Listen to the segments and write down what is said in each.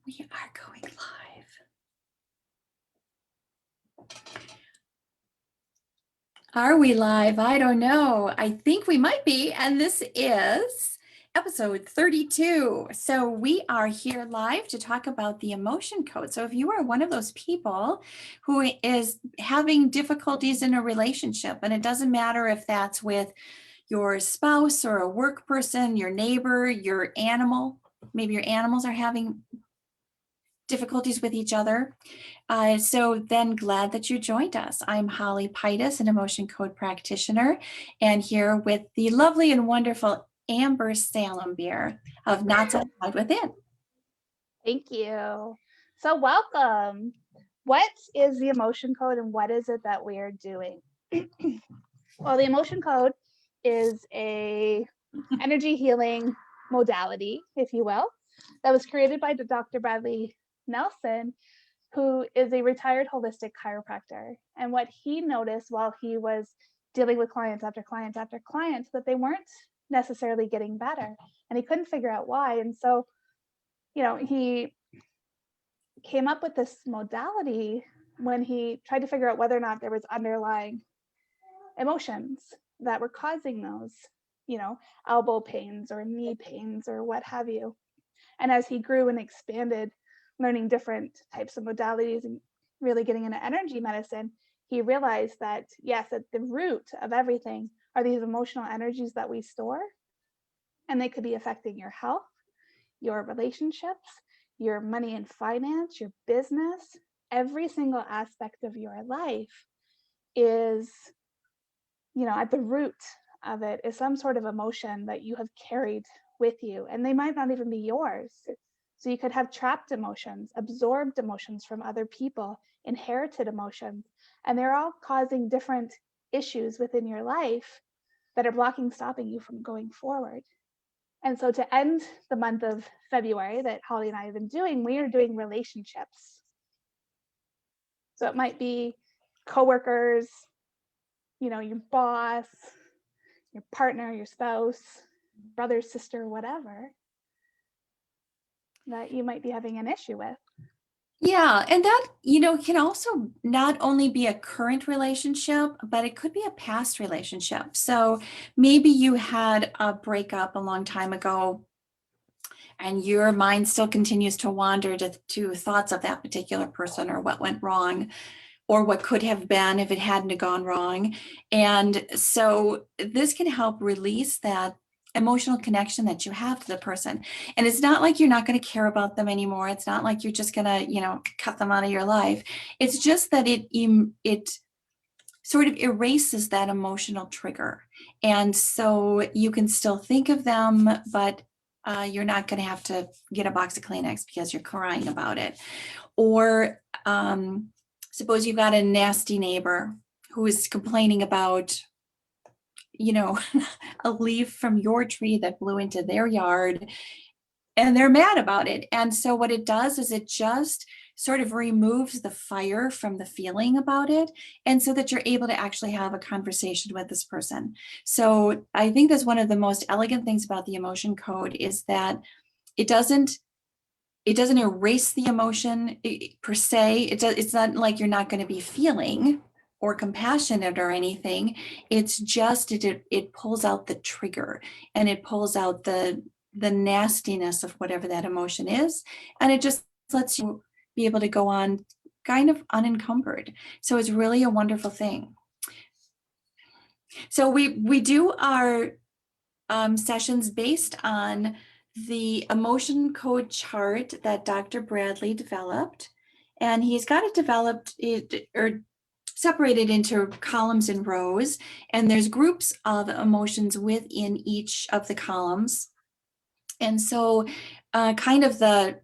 We are going live. Are we live? I don't know. I think we might be. And this is episode 32. So we are here live to talk about the emotion code. So if you are one of those people who is having difficulties in a relationship, and it doesn't matter if that's with your spouse or a work person, your neighbor, your animal, maybe your animals are having difficulties with each other. So then glad that you joined us. I'm Holly Pitas, an emotion code practitioner, and here with the lovely and wonderful Amber Salembeer of Knots Outside Within. Thank you. So welcome. What is the emotion code and what is it that we're doing? Well, the emotion code is a energy healing modality, if you will, that was created by Dr. Bradley Nelson, who is a retired holistic chiropractor. And what he noticed while he was dealing with clients after clients after clients, that they weren't necessarily getting better. And he couldn't figure out why. And so, he came up with this modality when he tried to figure out whether or not there was underlying emotions that were causing those, elbow pains or knee pains or what have you. And as he grew and expanded, learning different types of modalities and really getting into energy medicine, he realized that, yes, at the root of everything are these emotional energies that we store, and they could be affecting your health, your relationships, your money and finance, your business. Every single aspect of your life is, at the root of it is some sort of emotion that you have carried with you, and they might not even be yours. So you could have trapped emotions, absorbed emotions from other people, inherited emotions, and they're all causing different issues within your life that are stopping you from going forward. And so to end the month of February that Holly and I have been doing, we are doing relationships. So it might be coworkers, your boss, your partner, your spouse, brother, sister, whatever, that you might be having an issue with. Yeah, and that, can also not only be a current relationship, but it could be a past relationship. So maybe you had a breakup a long time ago, and your mind still continues to wander to thoughts of that particular person or what went wrong or what could have been if it hadn't gone wrong. And so this can help release that emotional connection that you have to the person. And it's not like you're not going to care about them anymore. It's not like you're just going to, cut them out of your life. It's just that it sort of erases that emotional trigger. And so you can still think of them, but you're not going to have to get a box of Kleenex because you're crying about it. Or suppose you've got a nasty neighbor who is complaining about, a leaf from your tree that blew into their yard, and they're mad about it. And so what it does is it just sort of removes the fire from the feeling about it, and so that you're able to actually have a conversation with this person. So I think that's one of the most elegant things about the emotion code is that it doesn't erase the emotion per se. It's not like you're not going to be feeling or compassionate or anything. It's just it pulls out the trigger, and it pulls out the nastiness of whatever that emotion is, and it just lets you be able to go on kind of unencumbered. So it's really a wonderful thing. So we do our sessions based on the emotion code chart that Dr. Bradley developed, and he's got it developed or separated into columns and rows, and there's groups of emotions within each of the columns. And so kind of the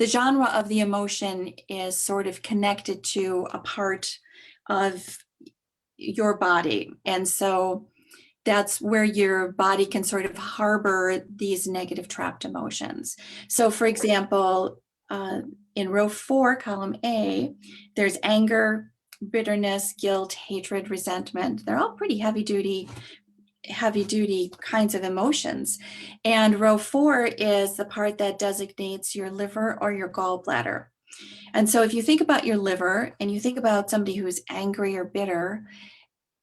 genre of the emotion is sort of connected to a part of your body. And so that's where your body can sort of harbor these negative trapped emotions. So for example, in row 4, column A, there's anger, bitterness, guilt, hatred, resentment. They're all pretty heavy duty heavy duty kinds of emotions. And row 4 is the part that designates your liver or your gallbladder. And so if you think about your liver and you think about somebody who's angry or bitter,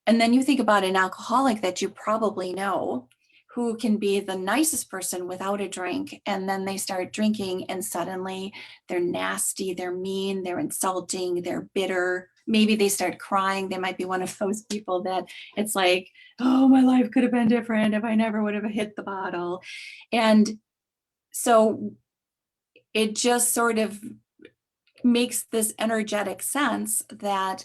and then you think about an alcoholic that you probably know, who can be the nicest person without a drink, and then they start drinking and suddenly they're nasty, they're mean, they're insulting, they're bitter. Maybe they start crying. They might be one of those people that it's like, oh, my life could have been different if I never would have hit the bottle. And so it just sort of makes this energetic sense that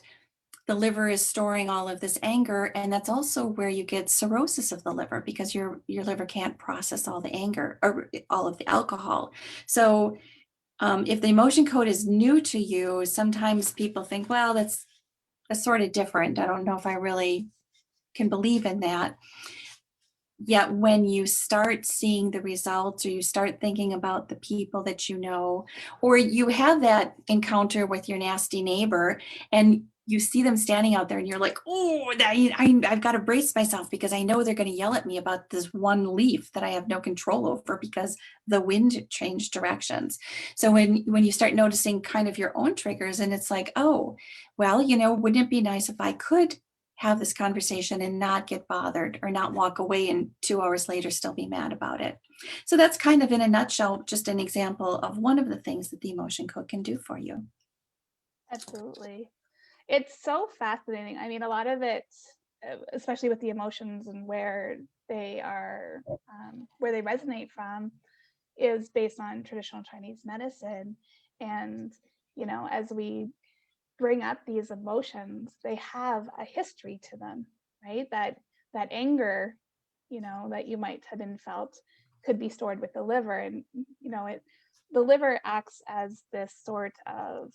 the liver is storing all of this anger, and that's also where you get cirrhosis of the liver, because your liver can't process all the anger or all of the alcohol. So if the emotion code is new to you, sometimes people think, well, that's sort of different. I don't know if I really can believe in that. Yet when you start seeing the results, or you start thinking about the people that you know, or you have that encounter with your nasty neighbor and you see them standing out there and you're like, oh, I've got to brace myself because I know they're going to yell at me about this one leaf that I have no control over because the wind changed directions. So when you start noticing kind of your own triggers, and it's like, oh, well, wouldn't it be nice if I could have this conversation and not get bothered, or not walk away and 2 hours later still be mad about it. So that's kind of, in a nutshell, just an example of one of the things that the emotion code can do for you. Absolutely. It's so fascinating. I mean, a lot of it, especially with the emotions and where they are, where they resonate from, is based on traditional Chinese medicine. And, as we bring up these emotions, they have a history to them, right? That anger, that you might have been felt could be stored with the liver. And, the liver acts as this sort of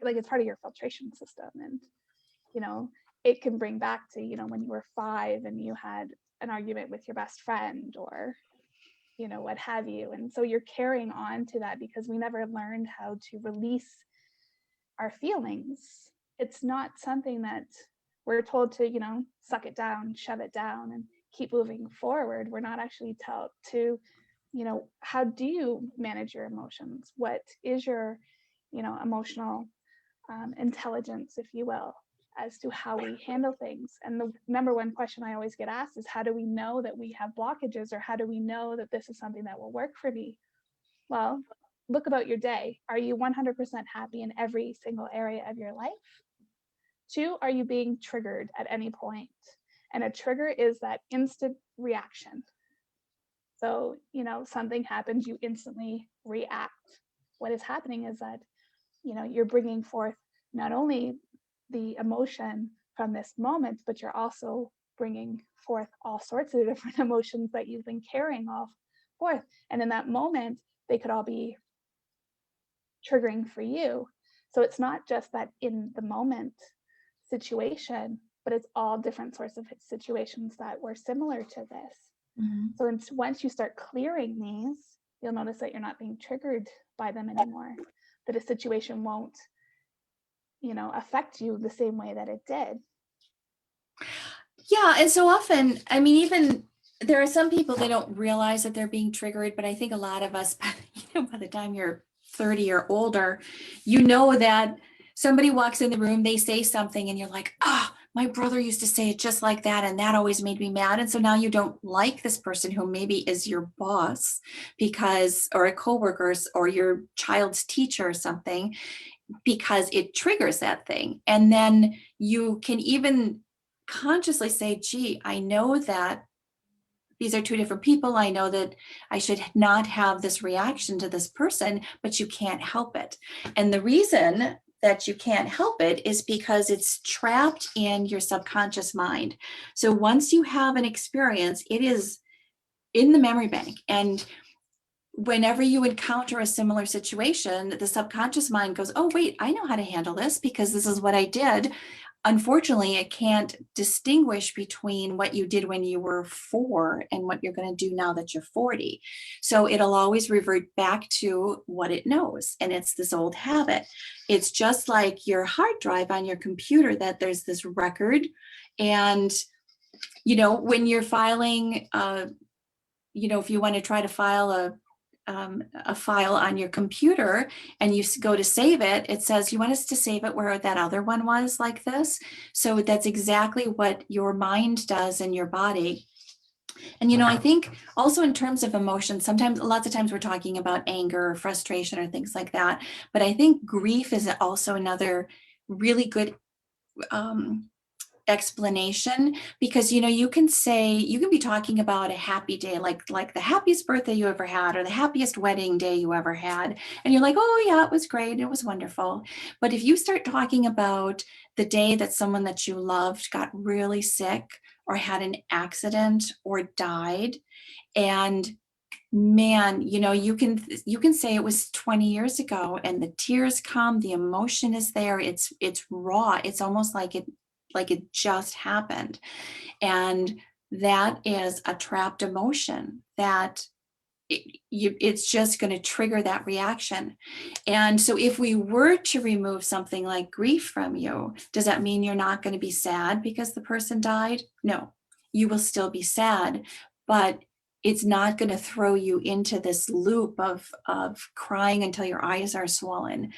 like it's part of your filtration system. And, it can bring back to, when you were 5 and you had an argument with your best friend, or, what have you. And so you're carrying on to that because we never learned how to release our feelings. It's not something that we're told to, suck it down, shove it down, and keep moving forward. We're not actually taught to, how do you manage your emotions? What is your, emotional intelligence, if you will, as to how we handle things. And the number one question I always get asked is, how do we know that we have blockages, or how do we know that this is something that will work for me? Well, look about your day. Are you 100% happy in every single area of your life? 2, are you being triggered at any point? And a trigger is that instant reaction. So, something happens, you instantly react. What is happening is that, you're bringing forth not only the emotion from this moment, but you're also bringing forth all sorts of different emotions that you've been carrying all forth. And in that moment, they could all be triggering for you. So it's not just that in the moment situation, but it's all different sorts of situations that were similar to this. Mhm. So once you start clearing these, you'll notice that you're not being triggered by them anymore, that a situation won't, affect you the same way that it did. Yeah, and so often, I mean, even there are some people, they don't realize that they're being triggered, but I think a lot of us, by the time you're 30 or older, that somebody walks in the room, they say something, and you're like, my brother used to say it just like that, and that always made me mad. And so now you don't like this person who maybe is your boss or a coworker, or your child's teacher or something, because it triggers that thing. And then you can even consciously say, gee, I know that these are 2 different people. I know that I should not have this reaction to this person, but you can't help it. And the reason that you can't help it is because it's trapped in your subconscious mind. So once you have an experience, it is in the memory bank. And whenever you encounter a similar situation, the subconscious mind goes, oh, wait, I know how to handle this because this is what I did. Unfortunately, it can't distinguish between what you did when you were 4 and what you're going to do now that you're 40. So it'll always revert back to what it knows. And it's this old habit. It's just like your hard drive on your computer, that there's this record, and when you're filing, if you want to try to file a file on your computer and you go to save it, it says you want us to save it where that other one was, like this. So that's exactly what your mind does in your body. And I think also in terms of emotion, lots of times we're talking about anger or frustration or things like that. But I think grief is also another really good explanation, because you can be talking about a happy day, like the happiest birthday you ever had or the happiest wedding day you ever had, and you're like, oh yeah, it was great, it was wonderful. But if you start talking about the day that someone that you loved got really sick or had an accident or died, and man, you can say it was 20 years ago, and the tears come, the emotion is there, it's raw, it's almost like it just happened. And that is a trapped emotion that it's just going to trigger that reaction. And so if we were to remove something like grief from you, does that mean you're not going to be sad because the person died? No, you will still be sad, but it's not going to throw you into this loop of crying until your eyes are swollen.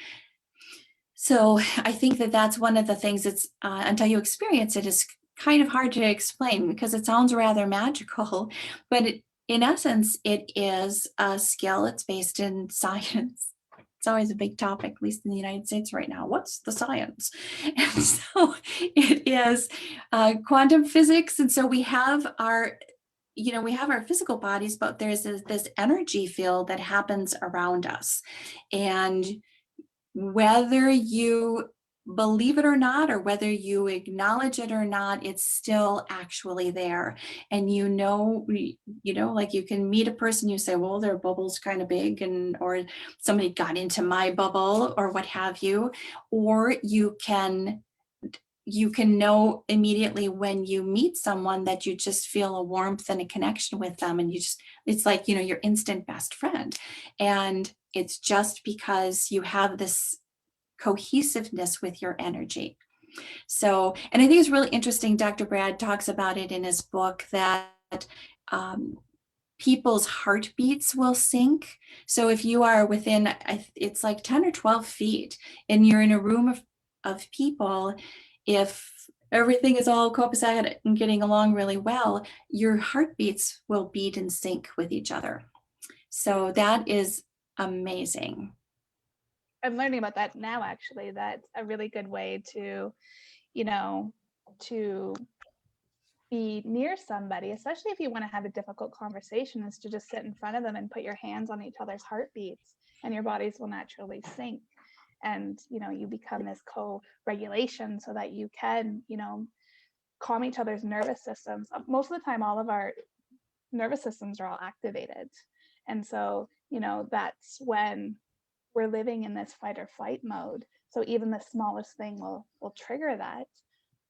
So I think that that's one of the things that's, until you experience it, is kind of hard to explain, because it sounds rather magical, but in essence, it is a skill. It's based in science. It's always a big topic, at least in the United States right now. What's the science? And so it is quantum physics. And so we have our physical bodies, but there's this energy field that happens around us. And whether you believe it or not, or whether you acknowledge it or not, it's still actually there. And like you can meet a person, you say, well, their bubble's kind of big, or somebody got into my bubble, or what have you. Or you can know immediately when you meet someone that you just feel a warmth and a connection with them, and it's like your instant best friend. And it's just because you have this cohesiveness with your energy. So, and I think it's really interesting, Dr. Brad talks about it in his book, that people's heartbeats will sync. So if you are within, it's like 10 or 12 feet, and you're in a room of people, if everything is all copacetic and getting along really well, your heartbeats will beat in sync with each other. So that is amazing. I'm learning about that now, actually. That's a really good way to to be near somebody, especially if you want to have a difficult conversation, is to just sit in front of them and put your hands on each other's heartbeats, and your bodies will naturally sync. And you become this co-regulation, so that you can calm each other's nervous systems. Most of the time, all of our nervous systems are all activated, and so that's when we're living in this fight or flight mode. So even the smallest thing will trigger that,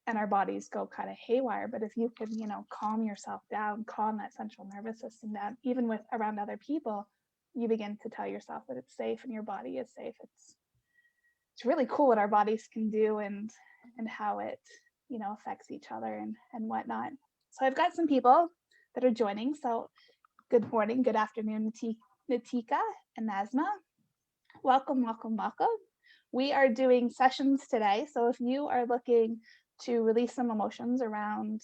and our bodies go kind of haywire. But if you can calm yourself down, calm that central nervous system down, even with around other people, you begin to tell yourself that it's safe and your body is safe. It's really cool what our bodies can do, and how it affects each other and whatnot. So I've got some people that are joining. So good morning, good afternoon, Natika and Nazma. Welcome, welcome, welcome. We are doing sessions today. So if you are looking to release some emotions around,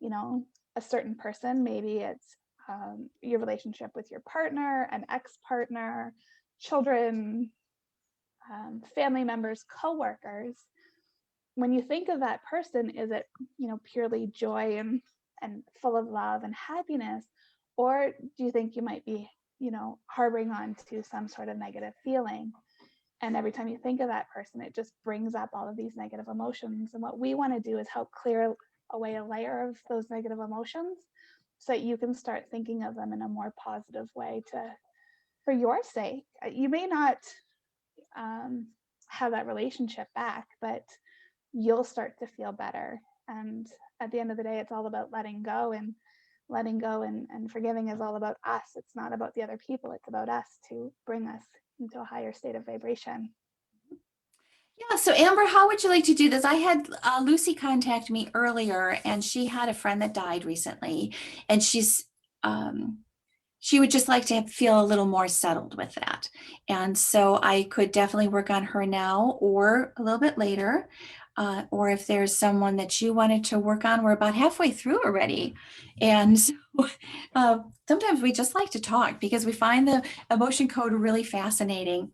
a certain person, maybe it's your relationship with your partner, an ex-partner, children, family members, coworkers, when you think of that person, is it, purely joy and full of love and happiness? Or do you think you might be, harboring on to some sort of negative feeling? And every time you think of that person, it just brings up all of these negative emotions. And what we want to do is help clear away a layer of those negative emotions, so that you can start thinking of them in a more positive way, for your sake. You may not have that relationship back, but you'll start to feel better. And at the end of the day, it's all about letting go, and forgiving is all about us. It's not about the other people. It's about us, to bring us into a higher state of vibration. Yeah, so Amber, how would you like to do this? I had Lucy contact me earlier, and she had a friend that died recently, and um, she would just like to feel a little more settled with that. And so I could definitely work on her now or a little bit later. Or if there's someone that you wanted to work on, we're about halfway through already. And so, sometimes we just like to talk because we find the emotion code really fascinating.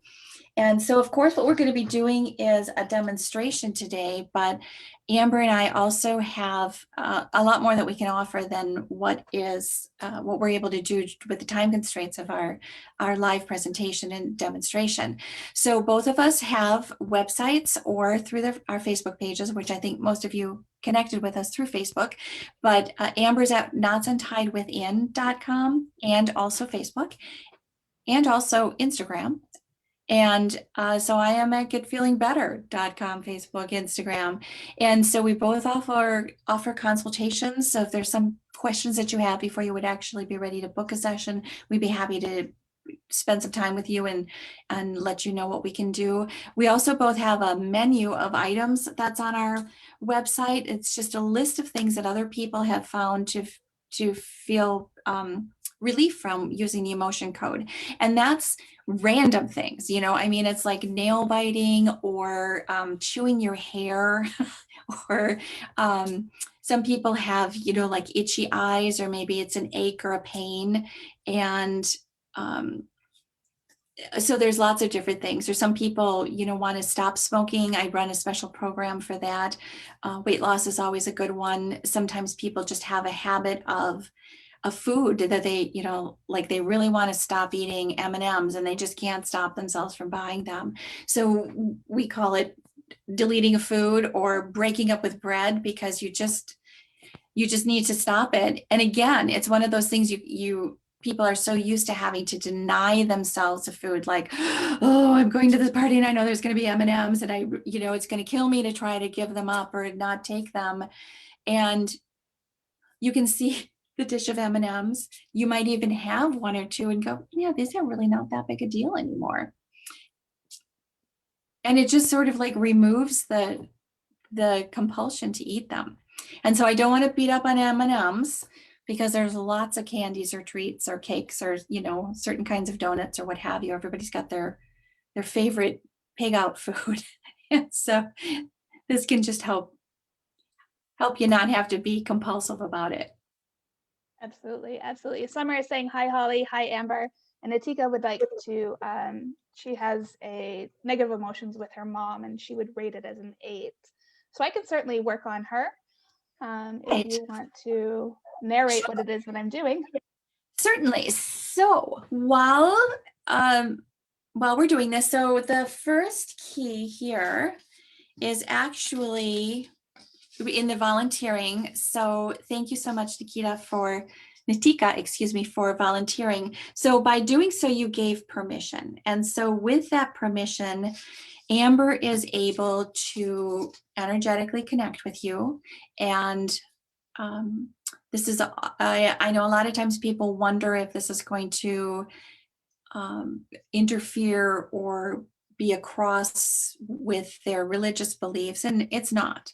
And so, of course, what we're going to be doing is a demonstration today, but Amber and I also have a lot more that we can offer than what we're able to do with the time constraints of our live presentation and demonstration. So both of us have websites or through our Facebook pages, which I think most of you connected with us through Facebook, but Amber's at knotsuntiedwithin.com and also Facebook and also Instagram. And so I am at getfeelingbetter.com, Facebook, Instagram. And so we both offer consultations. So if there's some questions that you have before you would actually be ready to book a session, we'd be happy to spend some time with you and let you know what we can do. We also both have a menu of items that's on our website. It's just a list of things that other people have found to feel relief from using the emotion code. And that's random things, I mean, it's like nail biting or chewing your hair or some people have, like itchy eyes, or maybe it's an ache or a pain. And so there's lots of different things. Or some people, want to stop smoking. I run a special program for that. Weight loss is always a good one. Sometimes people just have a habit of a food that they, like they really want to stop eating M&Ms and they just can't stop themselves from buying them. So we call it deleting a food or breaking up with bread, because you just need to stop it. And again, it's one of those things people are so used to having to deny themselves a food, like, oh, I'm going to this party and I know there's going to be M&Ms and it's going to kill me to try to give them up or not take them. And you can see the dish of M&Ms. You might even have one or two and go, yeah, these are really not that big a deal anymore. And it just sort of like removes the compulsion to eat them. And so I don't want to beat up on M&Ms, because there's lots of candies or treats or cakes or, certain kinds of donuts or what have you. Everybody's got their favorite pig out food. And so this can just help you not have to be compulsive about it. Absolutely, absolutely. Summer is saying hi, Holly. Hi, Amber. And Atika would like to, she has a negative emotions with her mom and she would rate it as an 8. So I can certainly work on her if you want to narrate what it is that I'm doing. Certainly. So while we're doing this, so the first key here is actually in the volunteering. So thank you so much, Natika, for volunteering. So by doing so, you gave permission. And so with that permission, Amber is able to energetically connect with you. And this is, I know a lot of times people wonder if this is going to interfere or be a cross with their religious beliefs, and it's not.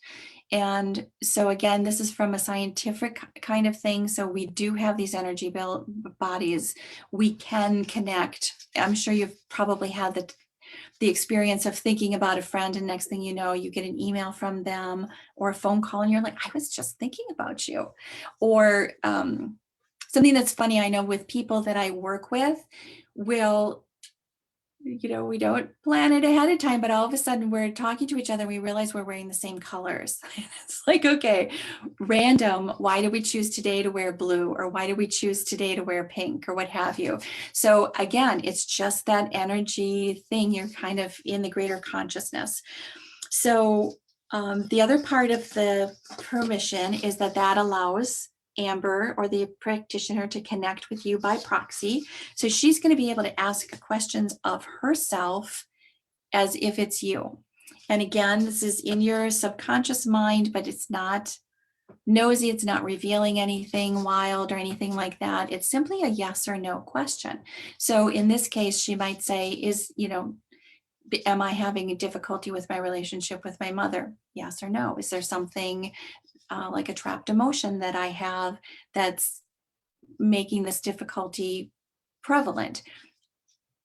And so again, this is from a scientific kind of thing. So we do have these energy bodies. We can connect. I'm sure you've probably had the experience of thinking about a friend, and next thing you know, you get an email from them or a phone call and you're like, I was just thinking about you. Or something that's funny, I know with people that I work with, we don't plan it ahead of time, but all of a sudden we're talking to each other and we realize we're wearing the same colors. It's like, okay, random. Why did we choose today to wear blue? Or why did we choose today to wear pink, or what have you? So again, it's just that energy thing. You're kind of in the greater consciousness. So the other part of the permission is that allows Amber or the practitioner to connect with you by proxy. So she's going to be able to ask questions of herself as if it's you. And again, this is in your subconscious mind, but it's not nosy. It's not revealing anything wild or anything like that. It's simply a yes or no question. So in this case, she might say, am I having a difficulty with my relationship with my mother? Yes or no? Is there something like a trapped emotion that I have that's making this difficulty prevalent?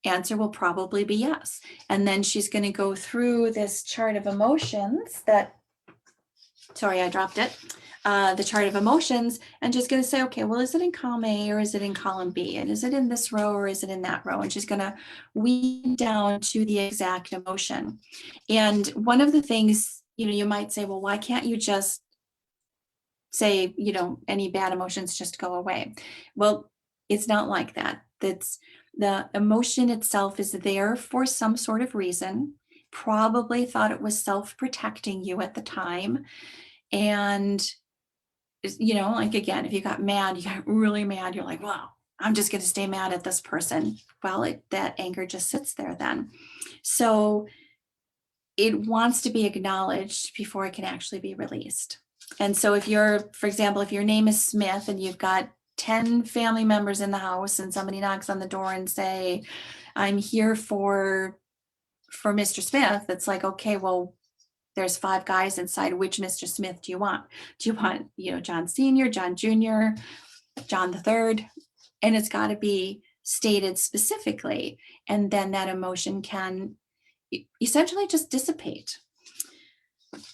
Answer will probably be yes. And then she's going to go through this chart of emotions that, sorry, I dropped it. The chart of emotions, and just going to say, okay, well, is it in column A or is it in column B? And is it in this row or is it in that row? And she's going to weed down to the exact emotion. And one of the things, you might say, well, why can't you just say, any bad emotions just go away? Well, it's not like that. That's the emotion itself is there for some sort of reason. Probably thought it was self-protecting you at the time. And like, again, if you got mad, you got really mad, you're like, wow, I'm just going to stay mad at this person. Well, that anger just sits there then. So it wants to be acknowledged before it can actually be released. And so if for example, if your name is Smith and you've got 10 family members in the house and somebody knocks on the door and say, I'm here for Mr. Smith, it's like, okay, well, there's 5 guys inside. Which Mr. Smith do you want? Do you want, John Sr., John Jr., John the Third? And it's got to be stated specifically. And then that emotion can essentially just dissipate.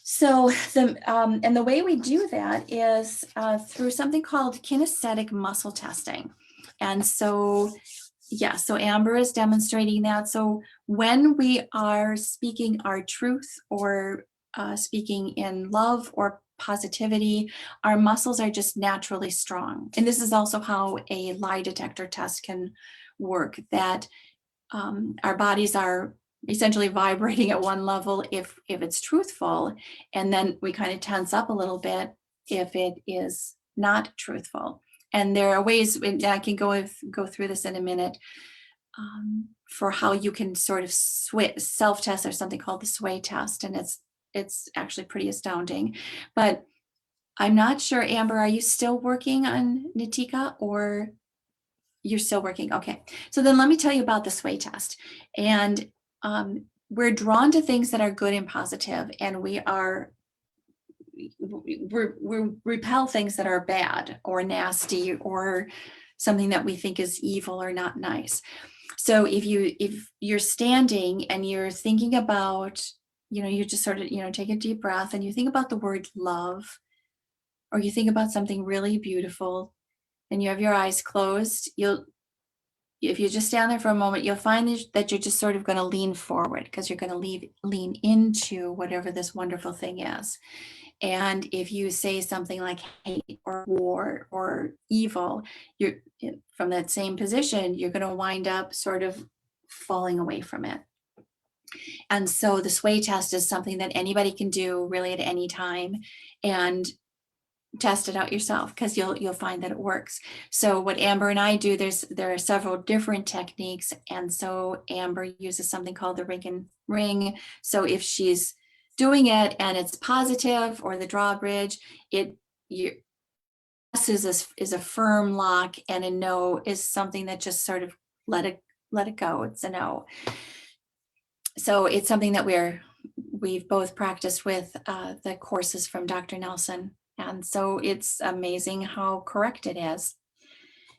So the way we do that is through something called kinesthetic muscle testing. And so, so Amber is demonstrating that. So when we are speaking our truth or speaking in love or positivity, our muscles are just naturally strong. And this is also how a lie detector test can work, that our bodies are essentially vibrating at one level if it's truthful, and then we kind of tense up a little bit if it is not truthful. And there are ways, and I can go through this in a minute, for how you can sort of self-test. There's something called the sway test, and it's actually pretty astounding. But I'm not sure, Amber, are you still working on Nitika, or you're still working? Okay, so then let me tell you about the sway test. And we're drawn to things that are good and positive, and we repel things that are bad or nasty or something that we think is evil or not nice. So if you're standing and you're thinking about, you just sort of, take a deep breath and you think about the word love, or you think about something really beautiful and you have your eyes closed, if you just stand there for a moment, you'll find that you're just sort of going to lean forward, because you're going to lean into whatever this wonderful thing is. And if you say something like hate or war or evil, you're from that same position, you're going to wind up sort of falling away from it. And so the sway test is something that anybody can do really at any time, and test it out yourself, because you'll find that it works. So what Amber and I do, there are several different techniques, and so Amber uses something called the ring and ring. So if she's doing it and it's positive, or the drawbridge, yes is a firm lock, and a no is something that just sort of let it go. It's a no. So it's something that we've both practiced with the courses from Dr. Nelson. And so it's amazing how correct it is.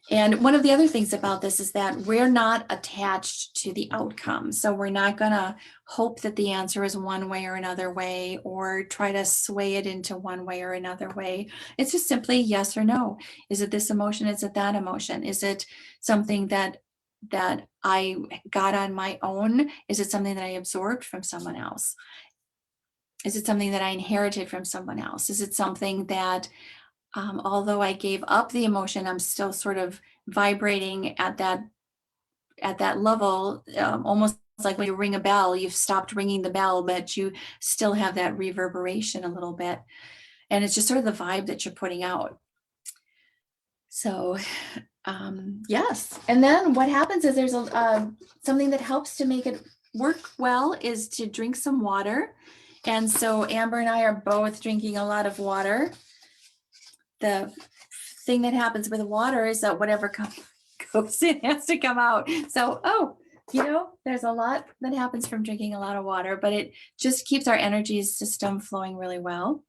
And one of the other things about this is that we're not attached to the outcome. So we're not going to hope that the answer is one way or another way, or try to sway it into one way or another way. It's just simply yes or no. Is it this emotion? Is it that emotion? Is it something that I got on my own? Is it something that I absorbed from someone else? Is it something that I inherited from someone else? Is it something that, although I gave up the emotion, I'm still sort of vibrating at that level, almost like when you ring a bell, you've stopped ringing the bell, but you still have that reverberation a little bit. And it's just sort of the vibe that you're putting out. So yes. And then what happens is there's something that helps to make it work well is to drink some water. And so Amber and I are both drinking a lot of water. The thing that happens with water is that whatever goes in has to come out. So, There's a lot that happens from drinking a lot of water, but it just keeps our energy system flowing really well.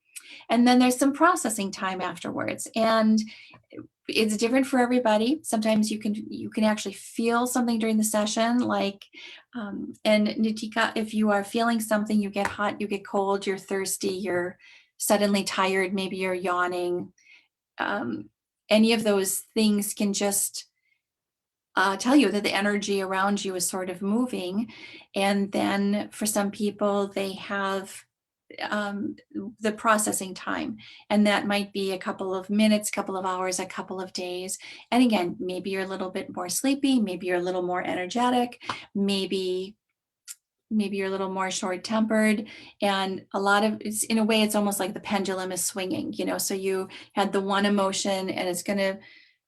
And then there's some processing time afterwards. And it's different for everybody. Sometimes you can actually feel something during the session, like and Nitika, if you are feeling something, you get hot, you get cold, you're thirsty, you're suddenly tired, maybe you're yawning. Any of those things can just tell you that the energy around you is sort of moving. And then for some people, they have the processing time, and that might be a couple of minutes, couple of hours, a couple of days. And again, maybe you're a little bit more sleepy, maybe you're a little more energetic, maybe you're a little more short-tempered. And a lot of it's, in a way, it's almost like the pendulum is swinging, so you had the one emotion and it's going to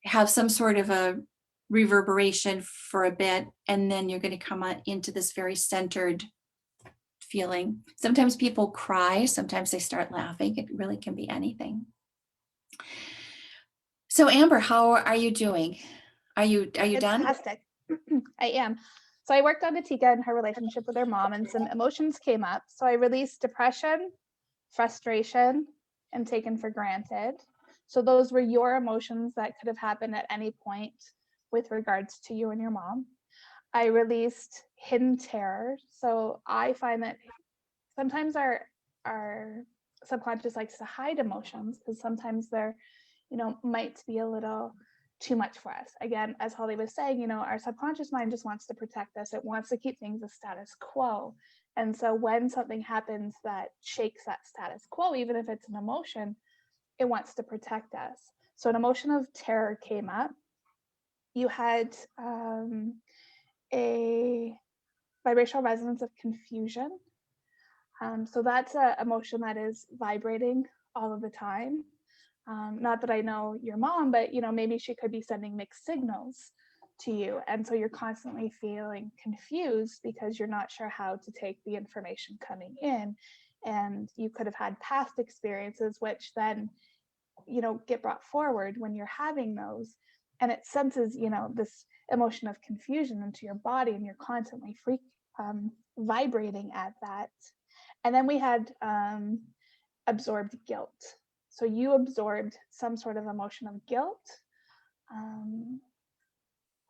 have some sort of a reverberation for a bit, and then you're going to come into this very centered feeling. Sometimes people cry, sometimes they start laughing. It really can be anything. So Amber, how are you doing? Are you done? Fantastic. I am. So I worked on Atika and her relationship with her mom, and some emotions came up. So I released depression, frustration, and taken for granted. So those were your emotions that could have happened at any point with regards to you and your mom. I released hidden terror. So I find that sometimes our subconscious likes to hide emotions because sometimes they're, might be a little too much for us. Again, as Holly was saying, our subconscious mind just wants to protect us. It wants to keep things a status quo. And so when something happens that shakes that status quo, even if it's an emotion, it wants to protect us. So an emotion of terror came up. You had a vibrational resonance of confusion. So that's an emotion that is vibrating all of the time. Not that I know your mom, but maybe she could be sending mixed signals to you, and so you're constantly feeling confused because you're not sure how to take the information coming in, and you could have had past experiences which then get brought forward when you're having those, and it senses this emotion of confusion into your body, and you're constantly vibrating at that. And then we had absorbed guilt. So you absorbed some sort of emotion of guilt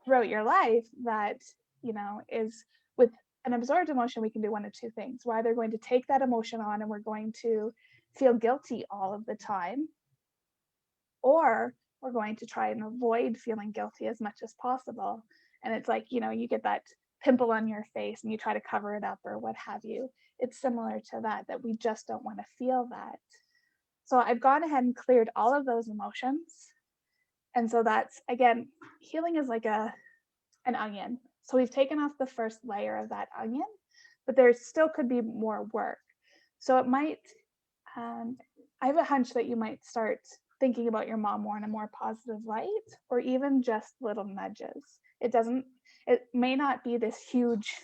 throughout your life that, is with an absorbed emotion, we can do one of two things. We're either going to take that emotion on and we're going to feel guilty all of the time, or we're going to try and avoid feeling guilty as much as possible. And it's like, you get that pimple on your face and you try to cover it up or what have you. It's similar to that we just don't want to feel that. So I've gone ahead and cleared all of those emotions. And so that's, again, healing is like an onion. So we've taken off the first layer of that onion, but there still could be more work. So it might, I have a hunch that you might start thinking about your mom more in a more positive light, or even just little nudges. It may not be this huge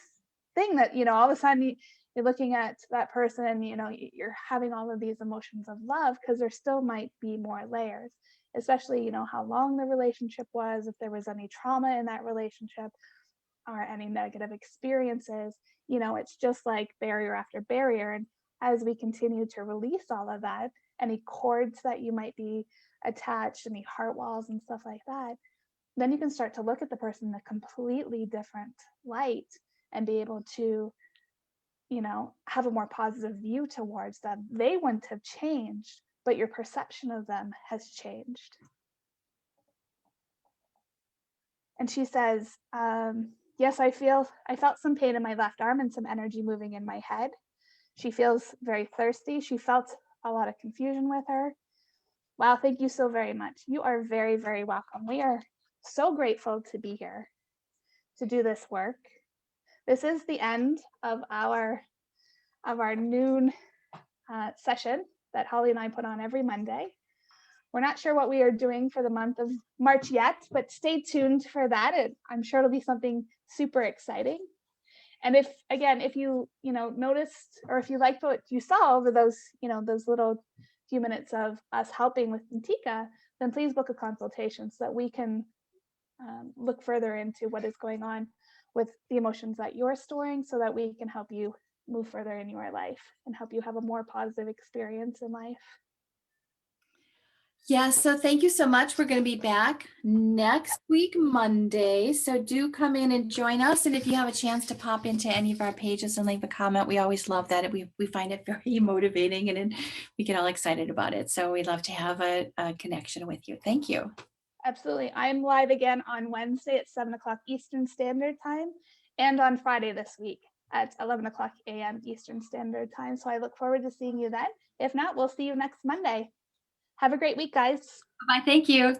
thing that, all of a sudden you're looking at that person and, you're having all of these emotions of love, because there still might be more layers, especially, how long the relationship was, if there was any trauma in that relationship or any negative experiences. It's just like barrier after barrier. And as we continue to release all of that, any cords that you might be attached, any heart walls and stuff like that, then you can start to look at the person in a completely different light and be able to, have a more positive view towards them. They wouldn't have changed, but your perception of them has changed. And she says, yes, I felt some pain in my left arm and some energy moving in my head. She feels very thirsty. She felt a lot of confusion with her. Wow, thank you so very much. You are very, very welcome. We are so grateful to be here to do this work. This is the end of our noon session that Holly and I put on every Monday. We're not sure what we are doing for the month of March yet, but stay tuned for that. I'm sure it'll be something super exciting. And if you noticed, or if you liked what you saw over those little few minutes of us helping with Antika, then please book a consultation so that we can look further into what is going on with the emotions that you're storing so that we can help you move further in your life and help you have a more positive experience in life. Yeah, so thank you so much. We're going to be back next week, Monday. So do come in and join us. And if you have a chance to pop into any of our pages and leave a comment, we always love that. We find it very motivating and we get all excited about it. So we'd love to have a connection with you. Thank you. Absolutely. I'm live again on Wednesday at 7 o'clock Eastern Standard Time and on Friday this week at 11 o'clock a.m. Eastern Standard Time. So I look forward to seeing you then. If not, we'll see you next Monday. Have a great week, guys. Bye. Thank you.